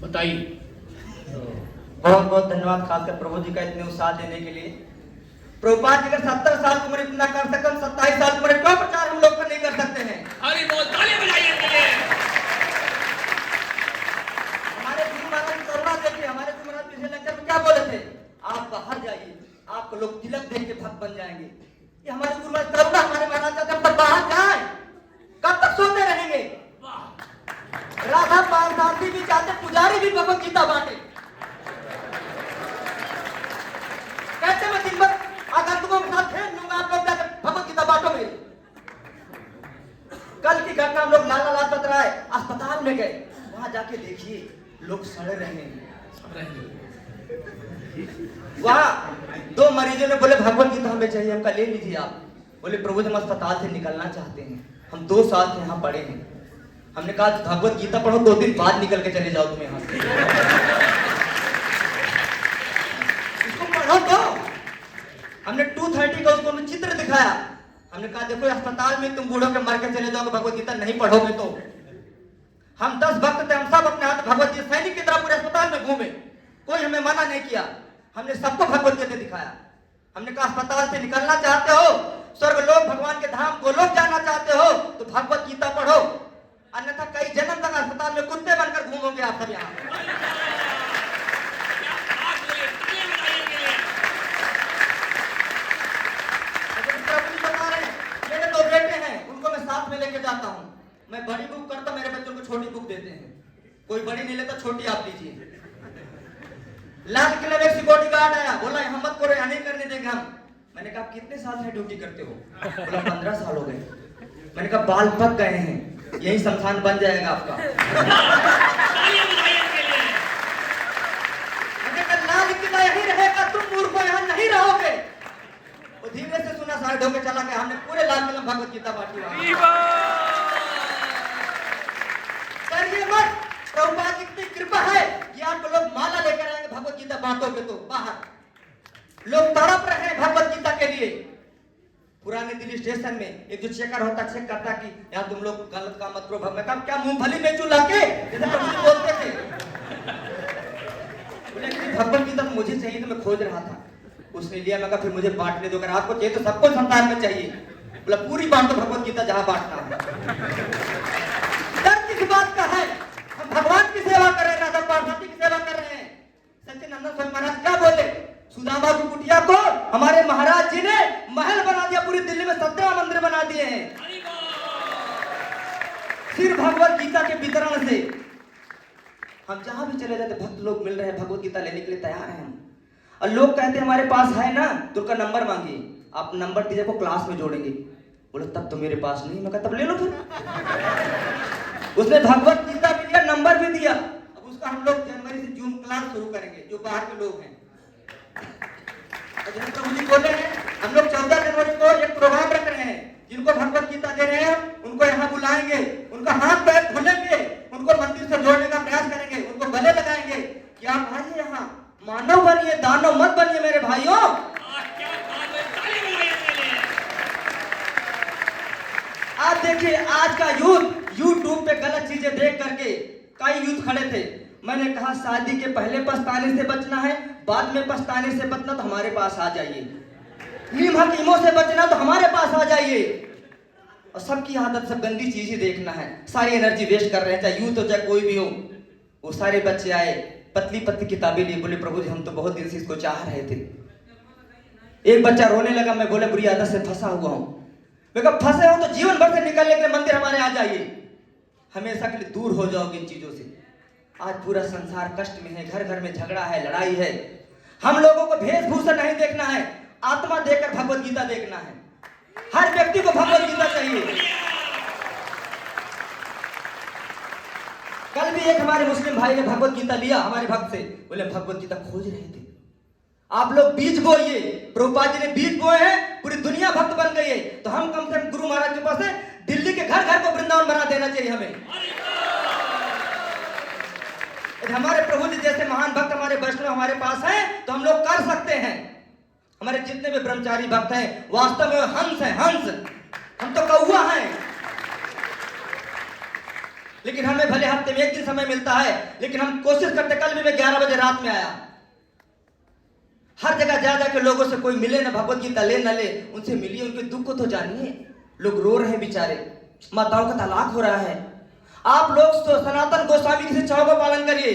बताइए। बहुत बहुत धन्यवाद खासकर प्रभु जी का इतने उत्साह देने के लिए। प्रभुपाद जी अगर 70 साल की उम्र इतना कर सकते, 27 साल की उम्र क्यों प्रचार हम लोग नहीं कर सकते हैं? हरी बोल, तालियां बजाइए इनके लिए। हमारे गुरु महाराज की करुणा देखिए। हमारे गुरु महाराज पिछले लेक्चर में क्या बोले थे? आप बाहर जाइए, आपको लोग तिलक देख के भक्त बन जाएंगे। ये हमारे गुरु महाराज करुणा। हमारे महाराज चाहते हम सब बाहर जाए, कब तक सोते रहेंगे? राधा पारसारथी भी चाहते पुजारी भी भगवत गीता बांटे। कैसे मैं दिन भर आगंतुकों के साथ खेल लूंगा, आप लोग जाकर भगवत गीता बांटोगे? कल की घटना हम लोग लाला लाजपत राय अस्पताल में गए, वहां जाके देखिए लोग सड़ रहे हैं। वहां 2 मरीजों ने बोले भगवत गीता हमें चाहिए, हमका ले लीजिए आप। बोले प्रभु हम अस्पताल से निकलना चाहते हैं, हम 2 साल से यहाँ पड़े हैं। हमने कहा भगवत गीता पढ़ो, 2 दिन बाद निकल के चले जाओ तुम यहाँ से। इसको पढ़ो तो। हमने 230 का उसको चित्र दिखाया। हमने कहा देखो अस्पताल में तुम बूढ़ों के मर के चले जाओगे, भगवत गीता नहीं पढ़ोगे तो। हम 10 भक्त थे, हम सब अपने हाथ भगवत गीता सैनिक की तरह पूरे अस्पताल में घूमे, कोई हमें मना नहीं किया। हमने सबको भगवत गीता दिखाया। हमने कहा अस्पताल से निकलना चाहते हो, स्वर्ग लोक भगवान के धाम गोलोक जाना चाहते हो तो भगवत गीता पढ़ो, अन्यथा कई जन्म तक अस्पताल में कुत्ते बनकर घूमोगे आप सब यहाँ। मेरे 2 बेटे हैं, उनको मैं साथ में लेके जाता हूँ। मैं बड़ी बुक करता, मेरे बच्चों को छोटी बुक देते हैं। कोई बड़ी नहीं लेता, छोटी आप लीजिए। लाल किले में सिक्योरिटी गार्ड आया, बोला यहाँ मत करो, यहाँ नहीं करने देंगे हम। मैंने कहा कितने साल से ड्यूटी करते हो? बोला 15 साल हो गए। मैंने कहा बाल पक गए हैं, यही शमशान बन जाएगा आपका। मैंने कहा लाल किला यही रहेगा, तुम मूर्खों यहाँ नहीं रहोगे। वो धीरे से सुना, साइड होकर चला गया। हमने पूरे लाल किला भगवत गीता बांटी। करिए मत, प्रभुपाद की इतनी कृपा है कि आपको लोग माला लेकर आएंगे, भगवत गीता बांटोगे तो। बाहर लोग तड़प रहे हैं भगवत गीता के लिए। पुराने दिल्ली स्टेशन में एक जो चेकर होता, चेक करता कि यहाँ तुम लोग गलत काम मत करो। मैं कहा क्या मूंगफली में चूल्हा के जैसे प्रभु जी बोलते थे। बोले भगवत गीता मुझे चाहिए तो मैं खोज रहा था, उसने लिया। मैं कहा फिर मुझे बांटने दो, अगर आपको चाहिए तो सबको संसार में चाहिए। बोला पूरी बांटो भगवत गीता जहां बांटना है। डर किस बात का है? हम भगवान की सेवा कर रहे हैं, राधा पार्वती की सेवा कर रहे हैं। सच्चिदानंद स्वामी महाराज क्या बोले? सुदामा की कुटिया को हमारे महाराज जी ने महल बना दिया, पूरी दिल्ली में 17 मंदिर बना दिए हैं सिर्फ भगवत गीता के वितरण से। हम जहां भी चले जाते भक्त लोग मिल रहे हैं, भगवत गीता लेने के लिए तैयार हैं हम। और लोग कहते हैं हमारे पास है ना, तो उनका नंबर मांगिए, आप नंबर दीजिए, को क्लास में जोड़ेंगे। बोले तब तो मेरे पास नहीं। मैं कहा तब ले लो फिर। उसने भगवत गीता भी दिया, नंबर भी दिया। अब उसका हम लोग जनवरी से जून क्लास शुरू करेंगे, जो बाहर के लोग हैं। प्रभु जी बोले हैं हम लोग 14 जनवरी को एक प्रोग्राम रख रहे हैं, जिनको भगवत गीता दे रहे हैं उनको यहाँ बुलाएंगे, उनका हाथ पैर धुलेंगे, उनको मंदिर से जोड़ने का प्रयास करेंगे, उनको गले लगाएंगे कि आप आइए यहाँ, मानव बनिए, दानव मत बनिए मेरे भाइयों। आप देखिए आज का यूथ यूट्यूब पे गलत चीजें देख करके कई यूथ खड़े थे। मैंने कहा शादी के पहले पछताने से बचना है, बाद में पछताने से बचना तो हमारे पास आ जाइए। नीम हकीमों से बचना तो हमारे पास आ जाइए। और सबकी आदत सब गंदी चीज ही देखना है, सारी एनर्जी वेस्ट कर रहे हैं, चाहे यूथ हो चाहे कोई भी हो। वो सारे बच्चे आए, पतली पतली किताबें लिए, बोले प्रभु जी हम तो बहुत दिन से इसको चाह रहे थे। एक बच्चा रोने लगा, मैं बोले बुरी आदत से फंसा हुआ हूं। मैं कहा फंसे हो तो जीवन भर से निकलने के लिए मंदिर हमारे आ जाइए, हमेशा के लिए दूर हो जाओगे इन चीजों से। आज पूरा संसार कष्ट में है, घर घर में झगड़ा है, लड़ाई है। हम लोगों को वेशभूषा नहीं देखना है, आत्मा देखकर भगवत गीता देखना है। हर व्यक्ति को भगवत गीता चाहिए। कल भी एक हमारे मुस्लिम भाई ने भगवत गीता लिया हमारे भक्त से, बोले भगवत गीता खोज रहे थे। आप लोग बीज बोइए, प्रभुपाद जी ने बीज बोए हैं, पूरी दुनिया भक्त बन गई है। तो हम कम से कम गुरु महाराज के पास है, दिल्ली के घर घर को वृंदावन बना देना चाहिए हमें। हमारे प्रभु जी जैसे महान भक्त हमारे वैष्णव हमारे पास हैं तो हम लोग कर सकते हैं। हमारे जितने भी ब्रह्मचारी भक्त हैं वास्तव में हंस हैं, हंस। हम तो कौवा हैं। लेकिन हमें भले हफ्ते में एक दिन समय मिलता है, लेकिन हम कोशिश करते। कल भी मैं 11 बजे रात में आया, हर जगह जा जाके लोगों से कोई मिले ना भगवत गीता ले न ले, उनसे मिलिए, उनके दुख को तो जानिए। लोग रो रहे हैं बेचारे, माताओं का तलाक हो रहा है। आप लोग सनातन गोस्वामी जी से चाव का पालन करिए।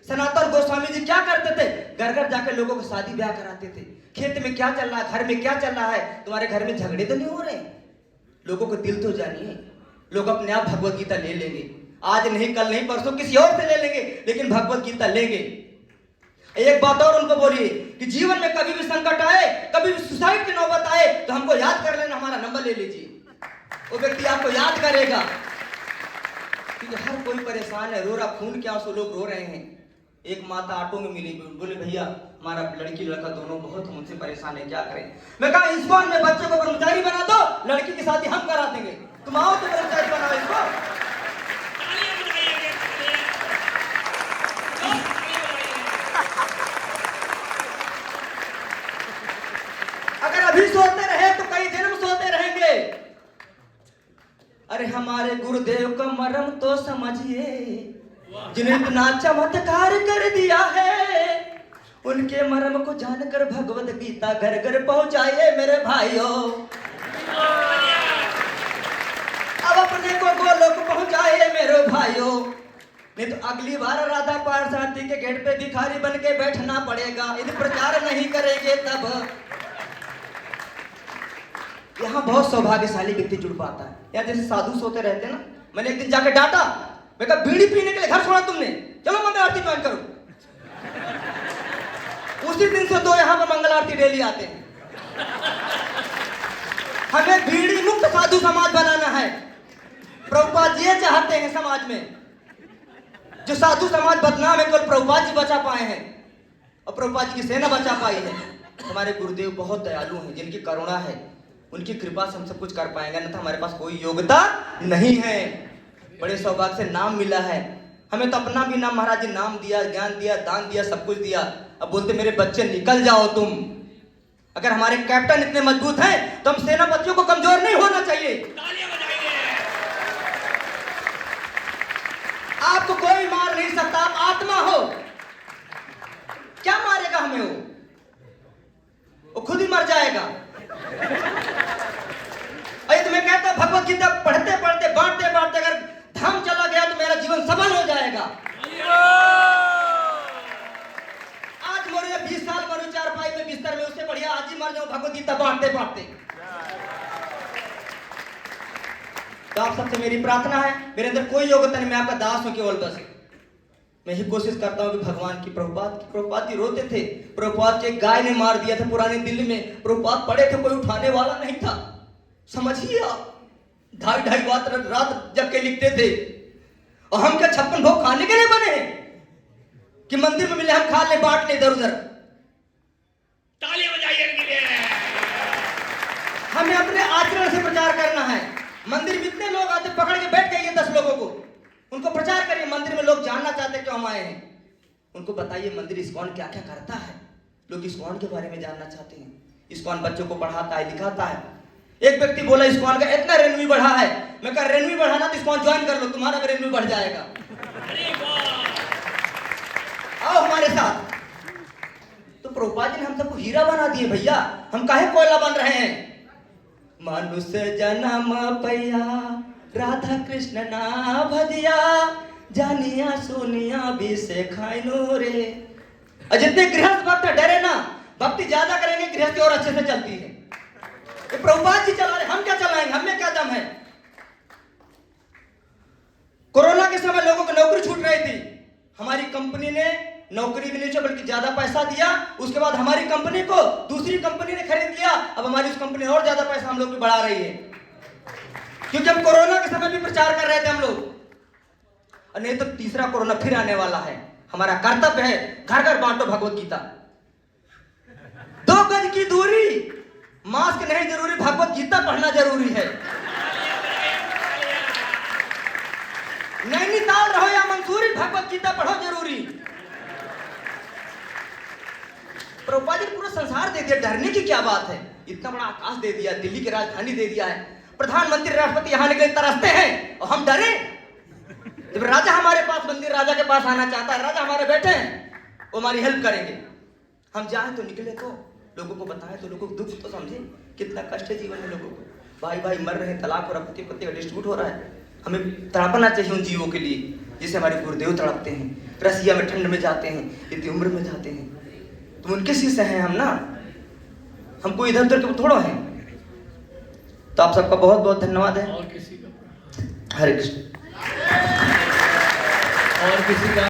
सनातन गोस्वामी जी क्या करते थे? घर घर जाकर लोगों को शादी ब्याह कराते थे। खेत में क्या चल रहा है, घर में क्या चल रहा है, तुम्हारे घर में झगड़े तो नहीं हो रहे? लोगों को दिल तो जानिए। लोग अपने आप भगवत गीता ले लेंगे, आज नहीं, कल नहीं, परसों किसी और से ले लेंगे, लेकिन भगवत गीता लेंगे। एक बात और उनको बोलिए कि जीवन में कभी भी संकट आए, कभी भी सुसाइड की नौबत आए, तो हमको याद कर लेना, हमारा नंबर ले लीजिए। वो व्यक्ति आपको याद करेगा। क्योंकि हर कोई परेशान है, रो रहा, खून के आंसू लोग रो रहे हैं। एक माता ऑटो में मिली, बोले भैया हमारा लड़की लड़का दोनों बहुत हमसे परेशान है, क्या करें? मैं कहा इस्कॉन में बच्चे को कर्मचारी बना दो, लड़की की शादी हम करा देंगे, तुम आओ तो कर्मचारी बनाओ इसको। तालियां बजाइए, अगर अभी सोते रहे तो कई जन्म सोते रहेंगे। अरे हमारे गुरुदेव का मर्म तो समझिए, जिन्हें इतना चमत्कार कर दिया है, उनके मर्म को जानकर भगवत गीता घर घर पहुंचाइए मेरे भाइयों। अब अपने को गोलोक पहुंचाइए मेरे भाइयों, नहीं तो अगली बार राधा पारसाती के गेट पे भिखारी बन के बैठना पड़ेगा, यदि प्रचार नहीं करेंगे तब। यहाँ बहुत सौभाग्यशाली व्यक्ति जुड़ पाता है। यहाँ जैसे साधु सोते रहते हैं ना, मैंने एक दिन जाके डांटा, मैं कहा बीड़ी पीने के लिए घर छोड़ा तुमने, चलो मंगल आरती ज्वाइन करो। उसी दिन से तो यहाँ पर मंगल आरती डेली आते हैं। हमें बीड़ी मुक्त साधु समाज बनाना है। प्रभुपाद जी ये चाहते हैं समाज में, जो साधु समाज बदनाम है केवल प्रभुपाद जी बचा पाए हैं और प्रभुपाद जी की सेना बचा पाई है। हमारे गुरुदेव बहुत दयालु हैं, जिनकी करुणा है, उनकी कृपा से हम सब कुछ कर पाएंगे, नहीं तो हमारे पास कोई योग्यता नहीं है। बड़े सौभाग्य से नाम मिला है हमें, तो अपना भी नाम महाराज जी नाम दिया, ज्ञान दिया, दान दिया, सब कुछ दिया। अब बोलते मेरे बच्चे निकल जाओ तुम। अगर हमारे कैप्टन इतने मजबूत हैं तो हम सेनापतियों को कमजोर नहीं होना चाहिए। तालियां बजाइए। आपको कोई मार नहीं सकता, आप आत्मा हो, क्या मारेगा हमें? वो खुद ही मर जाएगा। अरे तो मैं कहता भगवत गीता पढ़ते पढ़ते, बांटते बांटते अगर धाम चला गया तो मेरा जीवन सफल हो जाएगा। आज मरो या 20 साल मरो चारपाई में बिस्तर में, उससे बढ़िया आज ही मर जाओ भगवत गीता बांटते बांटते। तो आप सबसे मेरी प्रार्थना है, मेरे अंदर कोई योग्यता नहीं, मैं आपका दास हूं केवल, बस मैं ही कोशिश करता हूं कि भगवान की प्रभुपाद जी रोते थे, प्रभुपाद के गाय ने मार दिया था पुरानी दिल्ली में, प्रभुपाद पड़े थे, कोई उठाने वाला नहीं था। समझिए आप, 2.5 रात जब के लिखते थे। और हम क्या 56 भोग खाने के लिए बने हैं कि मंदिर में मिले हम खा ले, बांट ले इधर उधर? तालियां बजाइए इनके लिए। हमें अपने आचरण से प्रचार करना है। मंदिर में इतने लोग आते, पकड़ के बैठ गए 10 लोगों को, उनको प्रचार करिए। मंदिर में लोग जानना चाहते क्यों हम आए हैं, उनको बताइए मंदिर इस्कॉन क्या क्या करता है। लोग इस्कॉन के बारे में जानना चाहते हैं। इस्कॉन बच्चों को पढ़ाता है, लिखाता है। एक व्यक्ति बोला इस्कॉन का इतना रेवेन्यू बढ़ा है, मैं कहा रेवेन्यू बढ़ाना तो इस्कॉन ज्वाइन कर लो, तुम्हारा भी रेवेन्यू बढ़ जाएगा। अरे वाह, आओ हमारे साथ। तो प्रभुपाद जी ने हम सबको हीरा बना दिए भैया, हम काहे कोयला बन रहे हैं? मनुष्य जन्म पैया राधा कृष्ण ना भजिया, जानिया सुनिया भी से खाइनो रे। और जितने गृहस्थ भक्त डरे ना, भक्ति ज्यादा करेंगे, गृहस्थी और अच्छे से चलती है। ये प्रभुपाद जी चला रहे, हम क्या चलाएंगे? हमें क्या दम है? कोरोना के समय लोगों को नौकरी छूट रही थी, हमारी कंपनी ने नौकरी भी नहीं छोड़ी बल्कि ज्यादा पैसा दिया। उसके बाद हमारी कंपनी को दूसरी कंपनी ने खरीद लिया, अब हमारी उस कंपनी और ज्यादा पैसा हम लोग भी बढ़ा रही है, क्योंकि हम कोरोना के समय भी प्रचार कर रहे थे हम लोग। और नहीं तो तीसरा कोरोना फिर आने वाला है। हमारा कर्तव्य है घर घर बांटो भगवत गीता। 2 गज की दूरी, मास्क नहीं जरूरी, भगवत गीता पढ़ना जरूरी है। नैनीताल रहो या मंसूरी, भगवत गीता पढ़ो जरूरी। प्रभुपाद जी ने पूरा संसार दे दिया, डरने की क्या बात है? इतना बड़ा आकाश दे दिया, दिल्ली की राजधानी दे दिया है, प्रधानमंत्री राष्ट्रपति यहाँ के लिए तरसते हैं और हम डरे? तो फिर राजा हमारे पास मंदिर राजा के पास आना चाहता है, राजा हमारे बेटे हैं, वो हमारी हेल्प करेंगे। हम जाएं तो निकले तो लोगों को बताएं तो लोगों को दुख तो समझे, कितना कष्ट है जीवन में लोगों को। भाई भाई मर रहे हैं, तलाक हो रहा है, पति पति का डिस्ट्रीब्यूट हो रहा है। हमें तड़पना चाहिए उन जीवों के लिए जिसे हमारे गुरुदेव तड़पते हैं। रसिया में ठंड में जाते हैं, इतनी उम्र में जाते हैं, तो उनके शिष्य हैं हम ना, हमको इधर उधर के थोड़ा हैं। तो आप सबका बहुत बहुत धन्यवाद है। और किसी का हरे कृष्ण। और किसी का